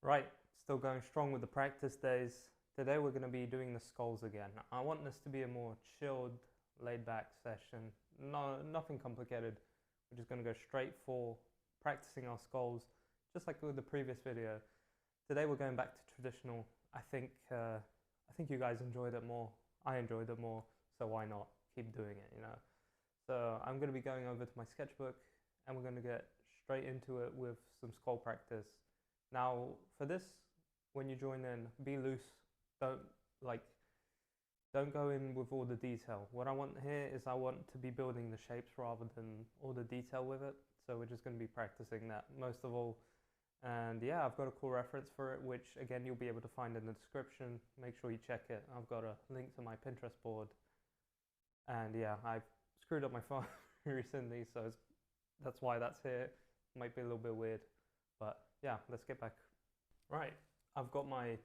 Right, still going strong with the practice days. Today we're going to be doing the skulls again. I want this to be a more chilled, laid back session. No, nothing complicated. We're just going to go straight for practicing our skulls, just like with the previous video. Today we're going back to traditional. I think you guys enjoyed it more. I enjoyed it more, so why not keep doing it, you know? So I'm going to be going over to my sketchbook and we're going to get straight into it with some skull practice. Now, for this, when you join in, be loose. Don't like, don't go in with all the detail. What I want here is I want to be building the shapes rather than all the detail with it. So we're just going to be practicing that most of all. And yeah, I've got a cool reference for it, which again, you'll be able to find in the description. Make sure you check it. I've got a link to my Pinterest board. And yeah, I've screwed up my phone recently, so that's why that's here. Might be a little bit weird, but yeah, let's get back. Right, I've got my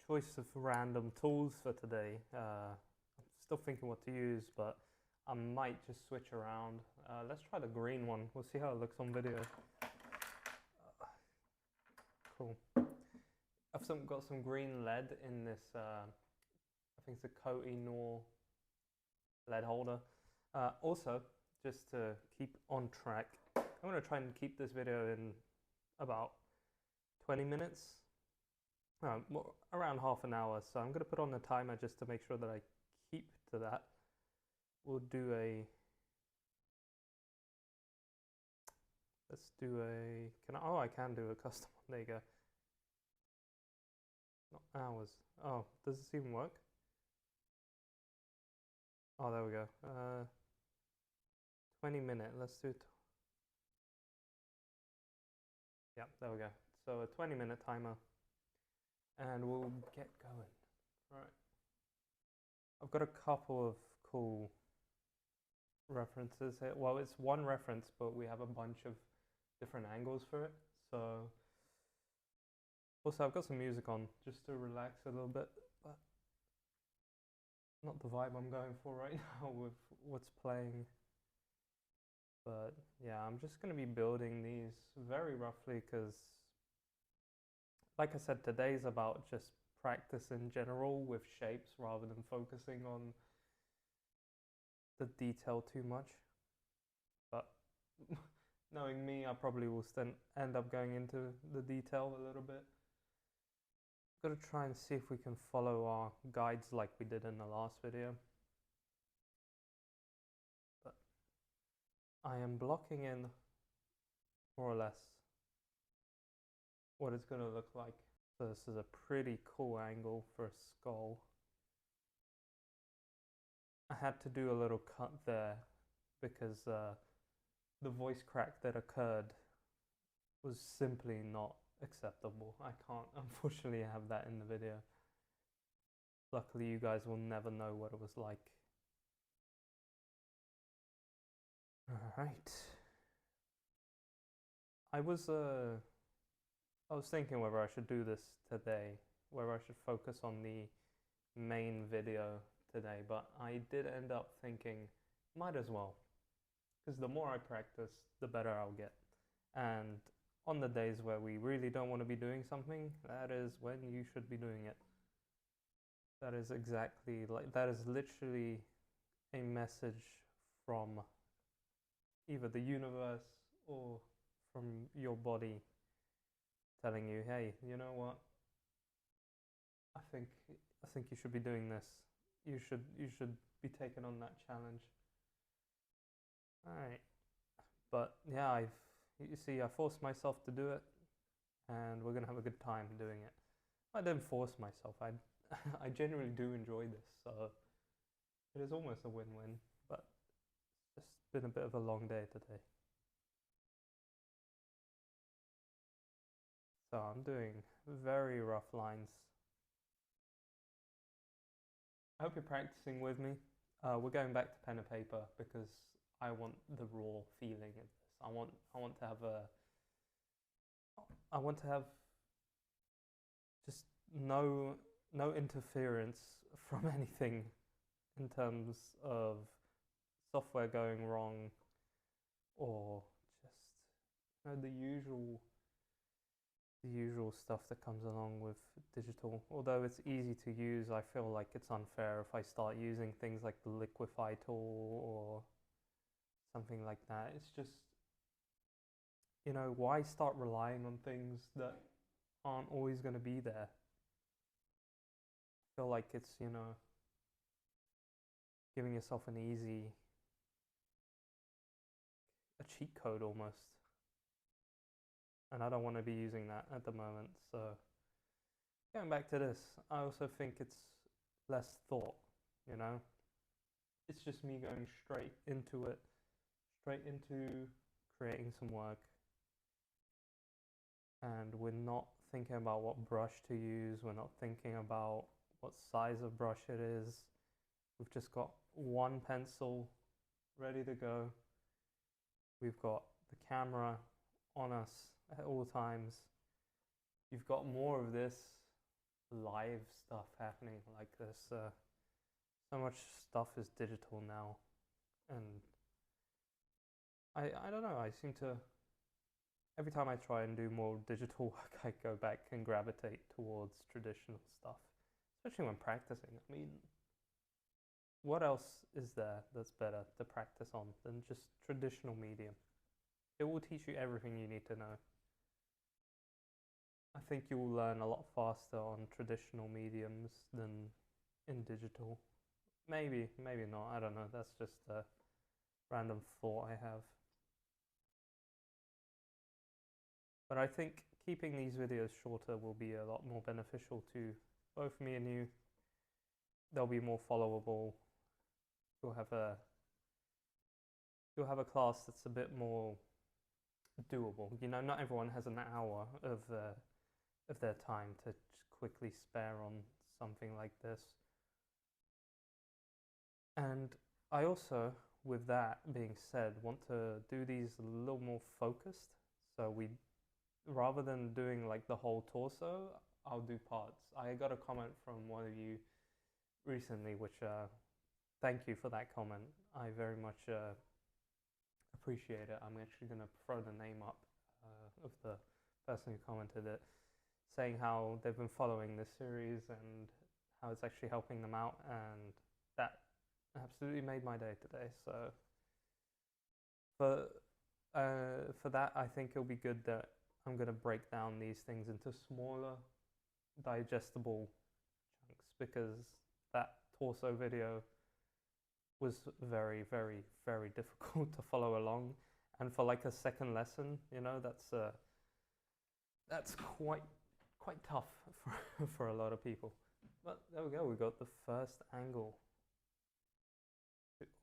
choice of random tools for today. I'm still thinking what to use, but I might just switch around. Let's try the green one. We'll see how it looks on video. Cool. I've got some green lead in this, I think it's a Koh-i-Noor lead holder. Also, just to keep on track, I'm going to try and keep this video in about 20 minutes, around half an hour. So I'm going to put on the timer just to make sure that I keep to that. We'll do a, let's do a, I can do a custom one. There you go. Not hours. Oh, does this even work? Oh, there we go. 20-minute, let's do it. Yeah, there we go. So a 20-minute timer and we'll get going. Right. I've got a couple of cool references here. Well, it's one reference, but we have a bunch of different angles for it. So also I've got some music on just to relax a little bit, but not the vibe I'm going for right now with what's playing. But yeah, I'm just going to be building these very roughly because, like I said, today's about just practice in general with shapes rather than focusing on the detail too much. But knowing me, I probably will end up going into the detail a little bit. Got to try and see if we can follow our guides like we did in the last video. But I am blocking in more or less what it's going to look like. So this is a pretty cool angle for a skull. I had to do a little cut there because the voice crack that occurred was simply not acceptable. I can't unfortunately have that in the video. Luckily, you guys will never know what it was like. Alright. I was thinking whether I should do this today, whether I should focus on the main video today, but I did end up thinking, might as well, because the more I practice, the better I'll get. And on the days where we really don't want to be doing something, that is when you should be doing it. That is exactly like, that is literally a message from either the universe or from your body telling you, hey, you know what? I think you should be doing this. You should be taking on that challenge. All right. But yeah, you see, I forced myself to do it, and we're gonna have a good time doing it. I didn't force myself. I genuinely do enjoy this, so it is almost a win-win. But it's just been a bit of a long day today. So I'm doing very rough lines. I hope you're practicing with me. We're going back to pen and paper because I want the raw feeling of this. I want to have just no interference from anything in terms of software going wrong or just the usual the usual stuff that comes along with digital. Although it's easy to use, I feel like it's unfair if I start using things like the Liquify tool or something like that. It's just, why start relying on things that aren't always going to be there? I feel like it's, giving yourself a cheat code almost. And I don't want to be using that at the moment. So going back to this, I also think it's less thought, It's just me going straight into it, straight into creating some work. And we're not thinking about what brush to use. We're not thinking about what size of brush it is. We've just got one pencil ready to go. We've got the camera on us at all times. You've got more of this live stuff happening like this. So much stuff is digital now. And I don't know, I seem to, every time I try and do more digital work, I go back and gravitate towards traditional stuff, especially when practicing. I mean, what else is there that's better to practice on than just traditional medium? It will teach you everything you need to know. I think you will learn a lot faster on traditional mediums than in digital. Maybe, maybe not, I don't know, that's just a random thought I have. But I think keeping these videos shorter will be a lot more beneficial to both me and you. They'll be more followable. You'll have a class that's a bit more doable. Not everyone has an hour of their time to quickly spare on something like this. And I also, with that being said, want to do these a little more focused. So rather than doing like the whole torso, I'll do parts. I got a comment from one of you recently, which thank you for that comment. I very much appreciate it. I'm actually going to throw the name up of the person who commented it, saying how they've been following this series and how it's actually helping them out, and that absolutely made my day today. So for that, I think it'll be good that I'm going to break down these things into smaller, digestible chunks, because that torso video was very, very, very difficult to follow along. And for like a second lesson, that's quite tough for a lot of people. But there we go, we got the first angle.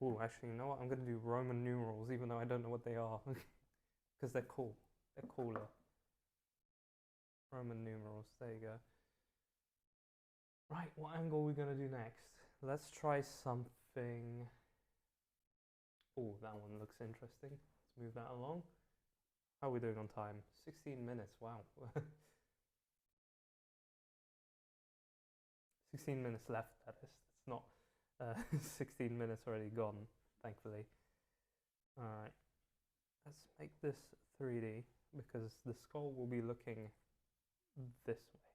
Oh, actually, you know what? I'm going to do Roman numerals, even though I don't know what they are, because they're cool. They're cooler. Roman numerals, there you go. Right, what angle are we going to do next? Let's try something. Oh, that one looks interesting. Let's move that along. How are we doing on time? 16 minutes, wow. 16 minutes left, that is. It's not 16 minutes already gone, thankfully. Alright, let's make this 3D, because the skull will be looking this way.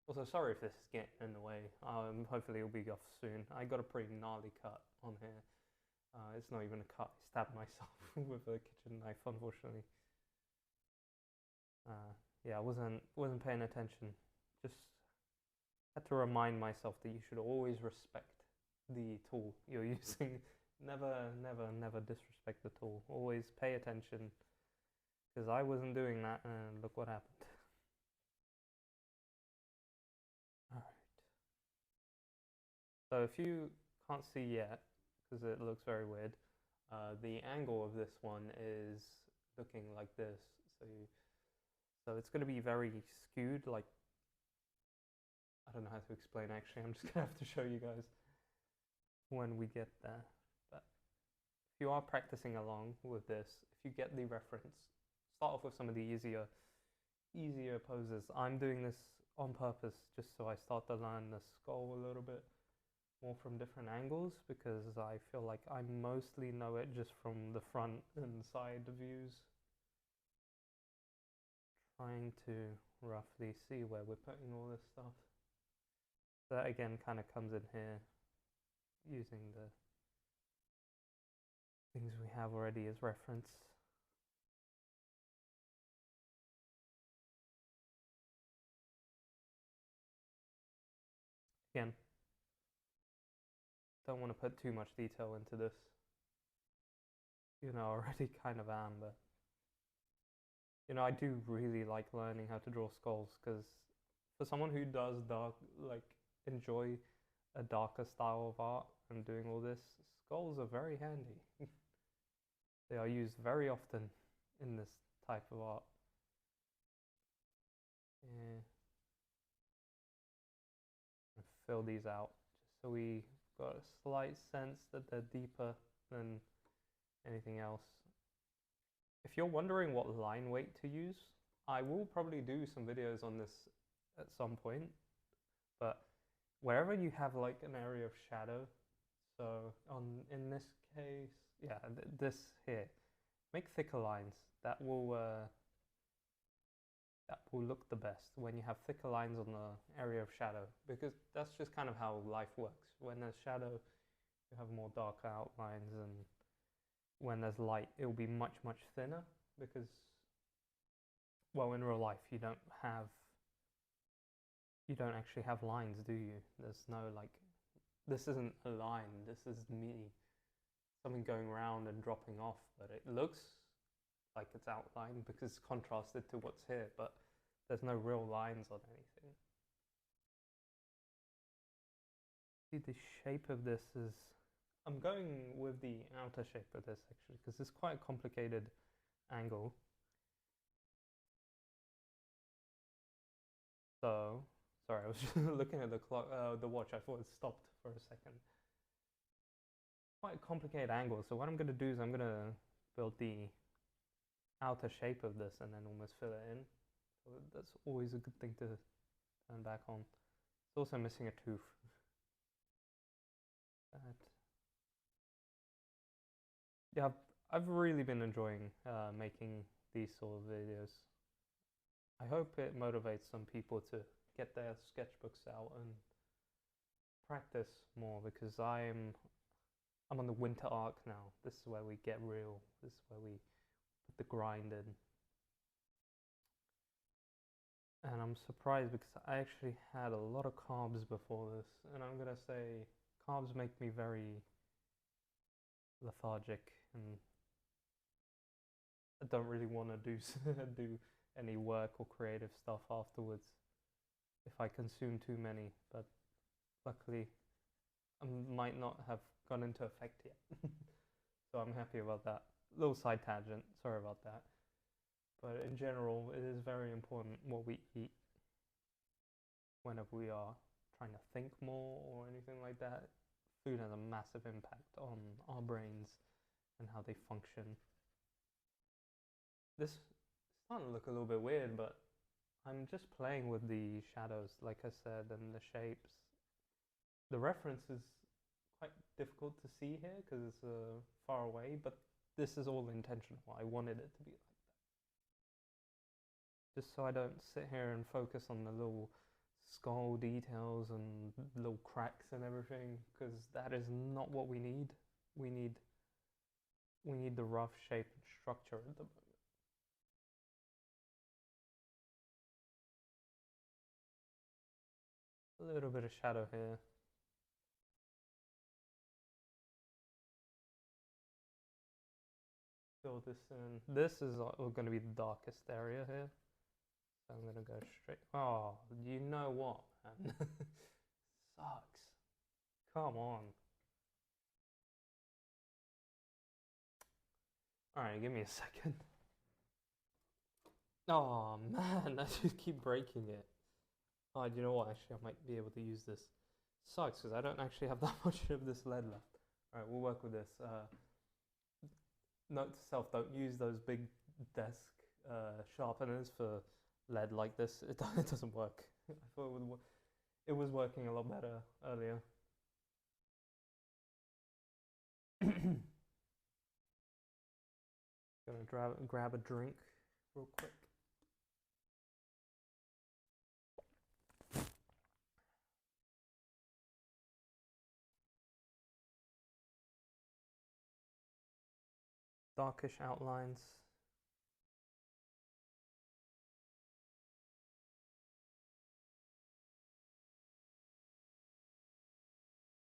Also, sorry if this is getting in the way. Hopefully it'll be off soon. I got a pretty gnarly cut on here. It's not even a cut. I stabbed myself with a kitchen knife, unfortunately. Yeah, I wasn't paying attention. Just had to remind myself that you should always respect the tool you're using. Never disrespect the tool. Always pay attention, because I wasn't doing that, and look what happened. Alright. So if you can't see yet, because it looks very weird, the angle of this one is looking like this. So it's going to be very skewed, like, I don't know how to explain actually, I'm just going to have to show you guys when we get there. But if you are practicing along with this, if you get the reference, start off with some of the easier poses. I'm doing this on purpose just so I start to learn the skull a little bit more from different angles, because I feel like I mostly know it just from the front and side views. Trying to roughly see where we're putting all this stuff. That again kind of comes in here using the things we have already as reference. Again, don't want to put too much detail into this. You know, I already kind of am, but you know, I do really like learning how to draw skulls because for someone who does enjoy a darker style of art and doing all this, skulls are very handy. They are used very often in this type of art. Yeah. Fill these out just so we got a slight sense that they're deeper than anything else. If you're wondering what line weight to use, I will probably do some videos on this at some point, but wherever you have like an area of shadow, so in this case, yeah, this here, make thicker lines. That will look the best when you have thicker lines on the area of shadow, because that's just kind of how life works. When there's shadow, you have more darker outlines, and when there's light, it will be much, much thinner because, well, in real life, you don't actually have lines, do you? There's no like, this isn't a line, this is me, something going around and dropping off, but it looks like it's outlined because it's contrasted to what's here, but there's no real lines on anything. See, the shape of this is, I'm going with the outer shape of this actually because it's quite a complicated angle. So, sorry, I was just looking at the clock, the watch. I thought it stopped for a second. Quite a complicated angle. So what I'm going to do is I'm going to build the outer shape of this and then almost fill it in. So that's always a good thing to turn back on. It's also missing a tooth. Yeah, I've really been enjoying making these sort of videos. I hope it motivates some people to get their sketchbooks out and practice more, because I'm on the winter arc now. This is where we get real. This is where we put the grind in. And I'm surprised because I actually had a lot of carbs before this, and I'm gonna say carbs make me very lethargic, and I don't really want to do any work or creative stuff afterwards if I consume too many. But luckily, I might not have gone into effect yet, so I'm happy about that. Little side tangent, sorry about that. But in general, it is very important what we eat whenever we are trying to think more or anything like that. Food has a massive impact on our brains and how they function. This is starting to look a little bit weird, but I'm just playing with the shadows, like I said, and the shapes. The reference is quite difficult to see here because it's far away, but this is all intentional. I wanted it to be like that. Just so I don't sit here and focus on the little skull details and little cracks and everything, because that is not what we need. We need the rough shape and structure at the moment. A little bit of shadow here. Fill this in. This is going to be the darkest area here. So I'm going to go straight. Oh, you know what, man? Sucks. Come on. Alright, give me a second. Oh, man, I just keep breaking it. Oh, you know what? Actually, I might be able to use this. Sucks, because I don't actually have that much of this lead left. Alright, we'll work with this. Note to self, don't use those big desk sharpeners for lead like this. It doesn't work. I thought it was working a lot better earlier. Gonna grab a drink real quick. darkish outlines.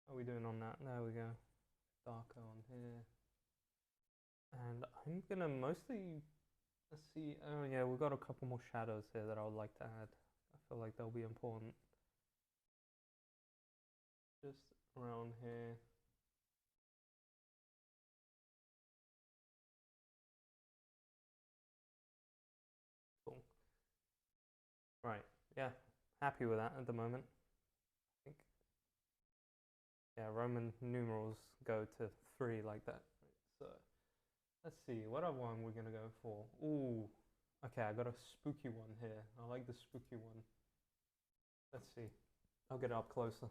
How are we doing on that? There we go. Darker on here. And I'm gonna mostly, let's see, oh yeah, we've got a couple more shadows here that I would like to add. I feel like they'll be important. Just around here. Cool. Right, yeah, happy with that at the moment, I think. Yeah, Roman numerals go to 3 like that. So, let's see, what other one we're gonna go for? Ooh, okay, I got a spooky one here. I like the spooky one. Let's see. I'll get it up closer.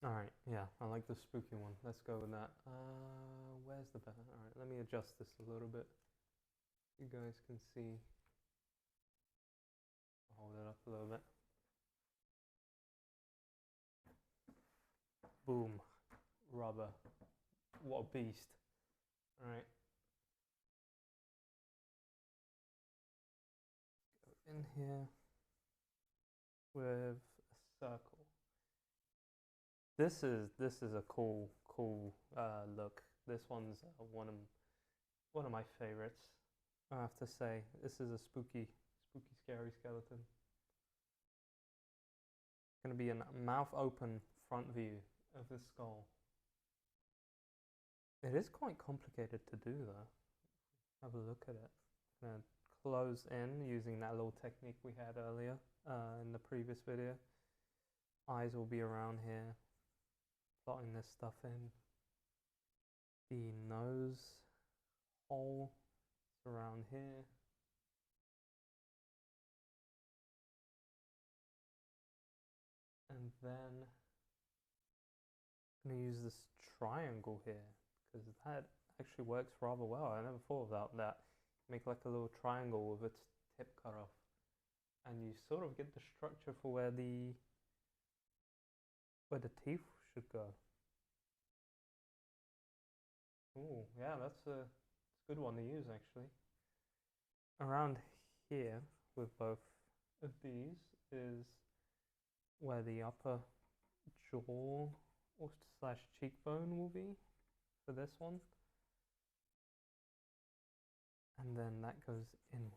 Alright, yeah, I like the spooky one. Let's go with that. Where's the better? Alright, let me adjust this a little bit. You guys can see. I'll hold it up a little bit. Boom. Rubber. What a beast. Alright. Go in here with a circle. This is a cool look. This one's one of my favorites. I have to say, this is a spooky, scary skeleton. It's gonna be a mouth open front view of the skull. It is quite complicated to do though. Have a look at it. I'm gonna close in using that little technique we had earlier in the previous video. Eyes will be around here. Plotting this stuff in. The nose hole is around here. And then I'm going to use this triangle here because that actually works rather well. I never thought about that. Make like a little triangle with its tip cut off. And you sort of get the structure for where the teeth should go. Oh, yeah, that's a good one to use actually. Around here with both of these is where the upper jaw or slash cheekbone will be for this one. And then that goes inwards.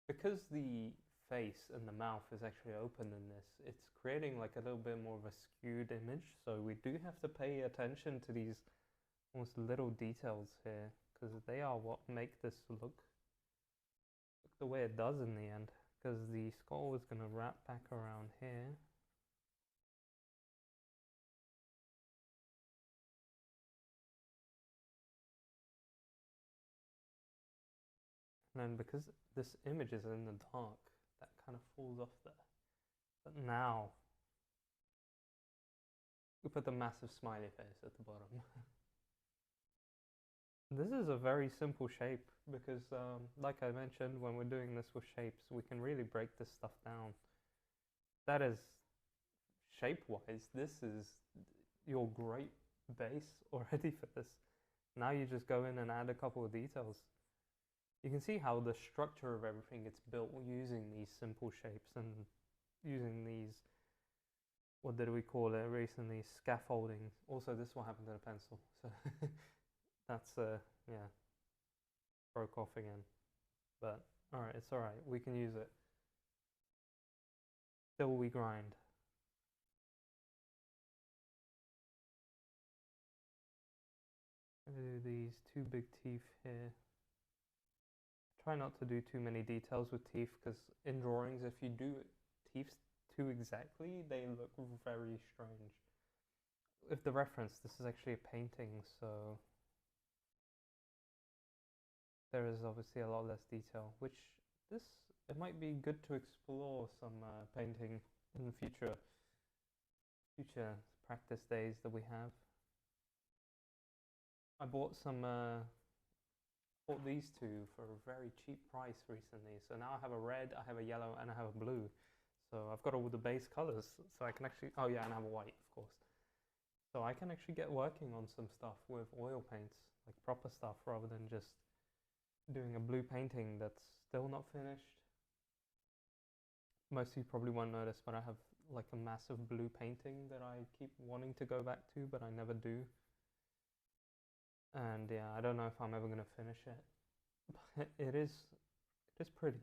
Because the face and the mouth is actually open in this, it's creating like a little bit more of a skewed image. So we do have to pay attention to these almost little details here because they are what make this look the way it does in the end. Because the skull is going to wrap back around here. And then because this image is in the dark, that kind of falls off there. But now, we put the massive smiley face at the bottom. This is a very simple shape because, like I mentioned, when we're doing this with shapes, we can really break this stuff down. That is, shape-wise, this is your great base already for this. Now you just go in and add a couple of details. You can see how the structure of everything gets built using these simple shapes and using these, what did we call it recently, scaffolding. Also, this will happen to the pencil, so that's, yeah, broke off again. But, alright, it's alright, we can use it. Still we grind. I'm gonna do these 2 big teeth here. Try not to do too many details with teeth because in drawings, if you do teeth too exactly, they look very strange. If the reference, this is actually a painting, so there is obviously a lot less detail, which it might be good to explore some painting in the future practice days that we have. I bought some bought these two for a very cheap price recently. So now I have a red, I have a yellow, and I have a blue. So I've got all the base colors, so I can actually, oh yeah, and I have a white, of course. So I can actually get working on some stuff with oil paints, like proper stuff, rather than just doing a blue painting that's still not finished. Most of you probably won't notice, but I have like a massive blue painting that I keep wanting to go back to, but I never do. And yeah, I don't know if I'm ever going to finish it. But it is pretty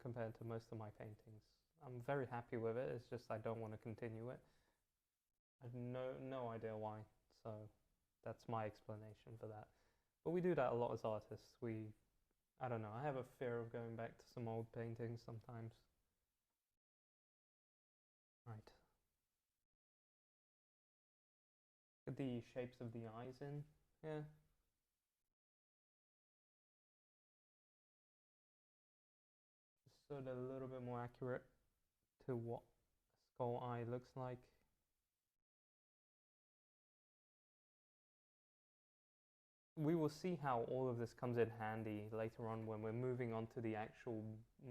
compared to most of my paintings. I'm very happy with it. It's just I don't want to continue it. I have no idea why. So that's my explanation for that. But we do that a lot as artists. I don't know, I have a fear of going back to some old paintings sometimes. Right. Get the shapes of the eyes in. Yeah. Just so they're a little bit more accurate to what a skull eye looks like. We will see how all of this comes in handy later on when we're moving on to the actual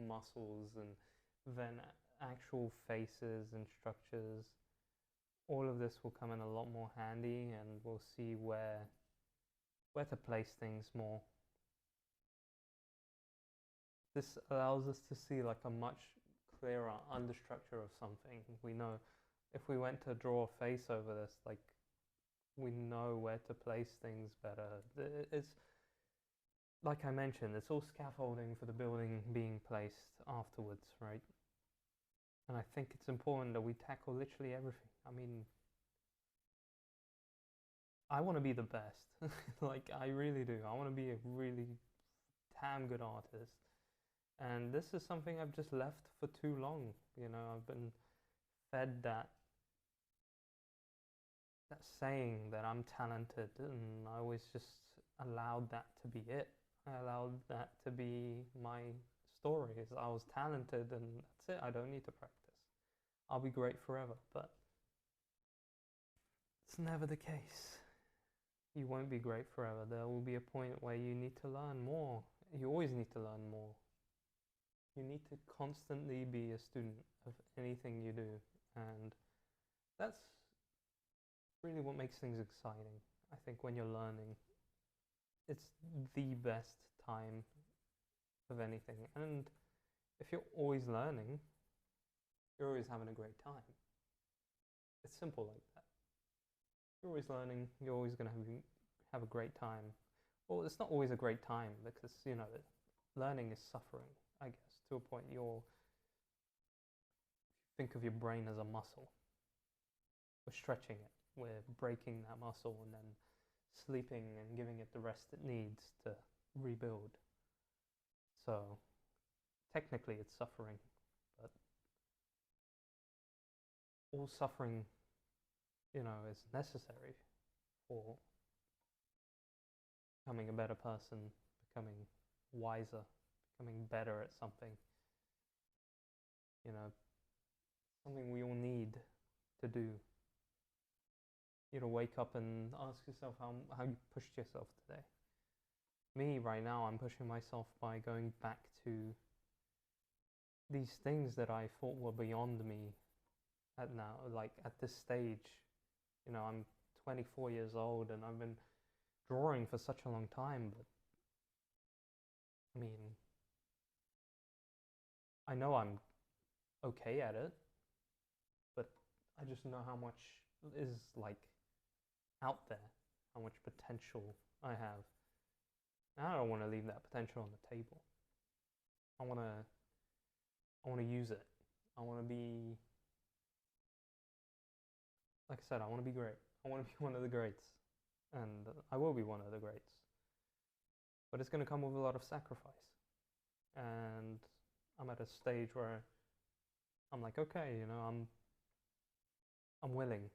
muscles and then actual faces and structures. All of this will come in a lot more handy, and we'll see where to place things more. This allows us to see like a much clearer understructure of something. We know if we went to draw a face over this, like we know where to place things better. It's like I mentioned, it's all scaffolding for the building being placed afterwards, right? And I think it's important that we tackle literally everything. I mean, I want to be the best. Like, I really do. I want to be a really damn good artist. And this is something I've just left for too long. You know, I've been fed that saying that I'm talented, and I always just allowed that to be it. I allowed that to be my story. Is I was talented, and that's it. I don't need to practice. I'll be great forever, but it's never the case. You won't be great forever. There will be a point where you need to learn more. You always need to learn more. You need to constantly be a student of anything you do, and that's really what makes things exciting. I think when you're learning, it's the best time of anything. And if you're always learning, you're always having a great time. It's simple like that. If you're always learning, you're always going to have a great time. Well, it's not always a great time because, you know, learning is suffering, I guess, to a point. Think of your brain as a muscle. We're stretching it. We're breaking that muscle and then sleeping and giving it the rest it needs to rebuild. So technically it's suffering, but all suffering, you know, is necessary for becoming a better person, becoming wiser, becoming better at something. You know, something we all need to do. You know, wake up and ask yourself how you pushed yourself today. Me, right now, I'm pushing myself by going back to these things that I thought were beyond me at this stage. You know, I'm 24 years old and I've been drawing for such a long time, but I mean, I know I'm okay at it, but I just know how much is like out there, how much potential I have. And I don't want to leave that potential on the table. I want to use it. I want to be, like I said, I want to be great. I want to be one of the greats, and I will be one of the greats. But it's going to come with a lot of sacrifice. And I'm at a stage where I'm like, okay, you know, I'm willing.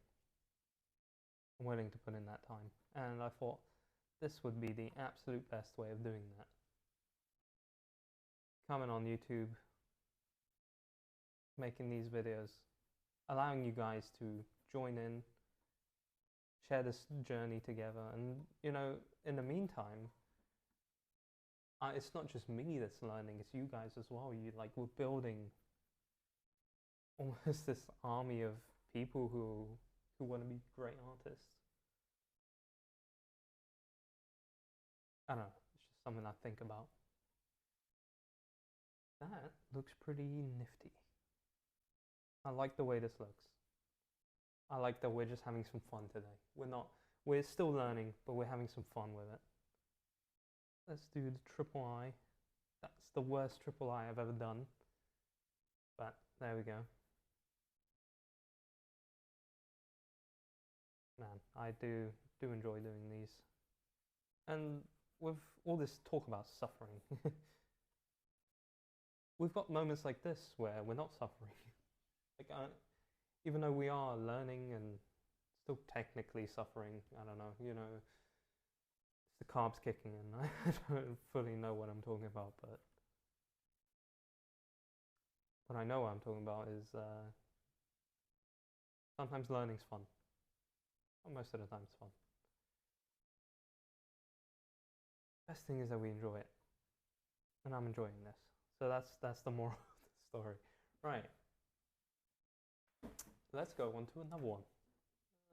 I'm willing to put in that time. And I thought this would be the absolute best way of doing that. Coming on YouTube, making these videos, allowing you guys to join in, share this journey together. And, you know, in the meantime, it's not just me that's learning, it's you guys as well. We're building almost this army of people who want to be great artists. I don't know, it's just something I think about. That looks pretty nifty. I like the way this looks. I like that we're just having some fun today. We're still learning, but we're having some fun with it. Let's do the triple eye. That's the worst triple eye I've ever done. But there we go. Man, I do enjoy doing these. And with all this talk about suffering, we've got moments like this where we're not suffering. Even though we are learning and still technically suffering, I don't know, it's the carbs kicking in. I don't fully know what I'm talking about, but what I know what I'm talking about is sometimes learning's fun. Well, most of the time it's fun. Best thing is that we enjoy it, and I'm enjoying this. So that's the moral of the story. Right. Let's go on to another one.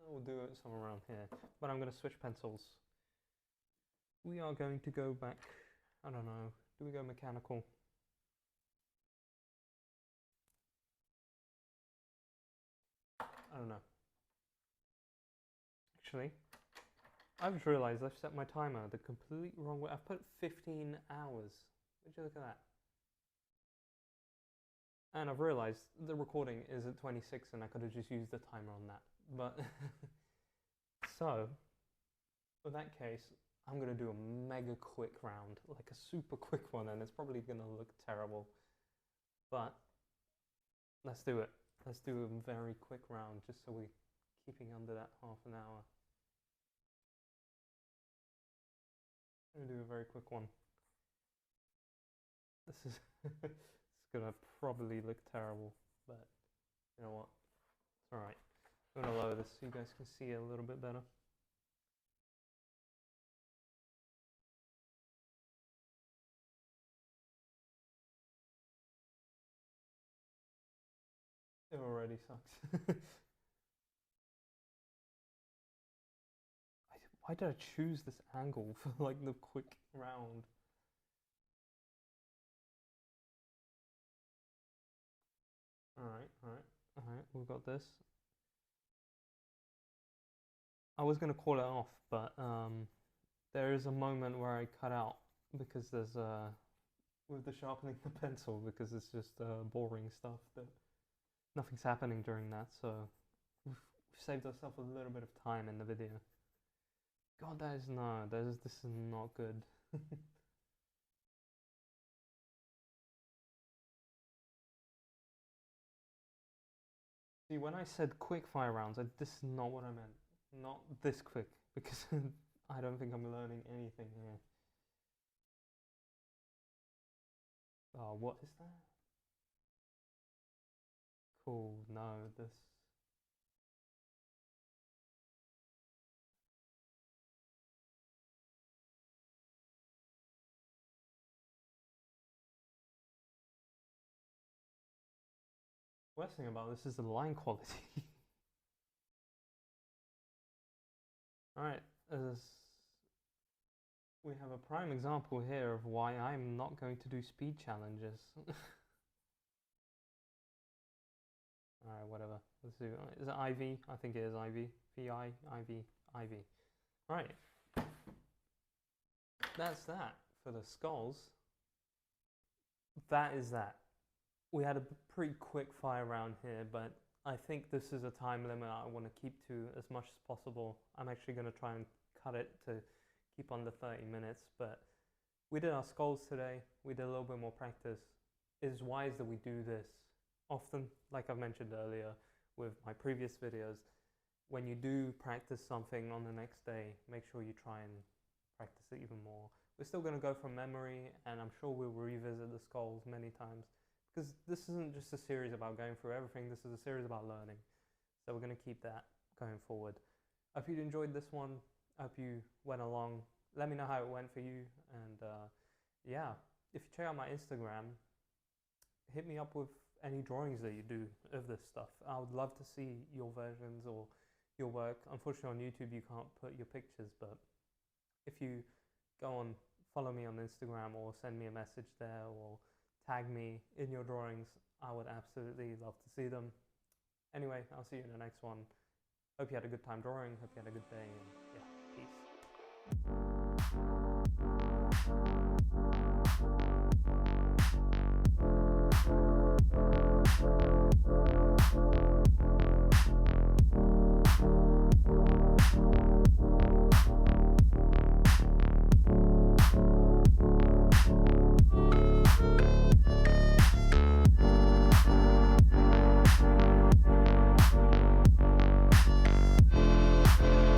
We'll do it somewhere around here, but I'm going to switch pencils. We are going to go back, I don't know, do we go mechanical? I don't know. Actually, I've just realized I've set my timer the complete wrong way. I've put 15 hours. Would you look at that? And I've realized the recording is at 26 and I could have just used the timer on that. But, so, in that case, I'm going to do a mega quick round, like a super quick one, and it's probably going to look terrible. But, let's do it. Let's do a very quick round, just so we're keeping under that half an hour. I'm going to do a very quick one. This is it's going to probably look terrible, but you know what? It's alright. I'm going to lower this so you guys can see it a little bit better. It already sucks. Why did I choose this angle for like the quick round? Alright, we've got this. I was going to call it off, but there is a moment where I cut out because there's with the sharpening the pencil, because it's just boring stuff that nothing's happening during that, so we've saved ourselves a little bit of time in the video. God, this is not good. See, when I said quick fire rounds, this is not what I meant. Not this quick, because I don't think I'm learning anything here. Oh, what is that? Cool, no, this... Worst thing about this is the line quality. Alright, we have a prime example here of why I'm not going to do speed challenges. Alright, whatever. Let's do. Is it IV? I think it is IV. VI, IV, IV. Right. That's that for the skulls. That is that. We had a pretty quick fire round here, but I think this is a time limit I want to keep to as much as possible. I'm actually going to try and cut it to keep under 30 minutes, but we did our skulls today. We did a little bit more practice. It is wise that we do this often, like I've mentioned earlier with my previous videos. When you do practice something on the next day, make sure you try and practice it even more. We're still going to go from memory, and I'm sure we'll revisit the skulls many times, because this isn't just a series about going through everything, this is a series about learning. So we're going to keep that going forward. I hope you enjoyed this one. I hope you went along. Let me know how it went for you, and yeah, if you check out my Instagram, hit me up with any drawings that you do of this stuff. I would love to see your versions or your work. Unfortunately, on YouTube, you can't put your pictures, but if you go on, follow me on Instagram or send me a message there or tag me in your drawings, I would absolutely love to see them. Anyway, I'll see you in the next one. Hope you had a good time drawing. Hope you had a good day. And yeah, peace.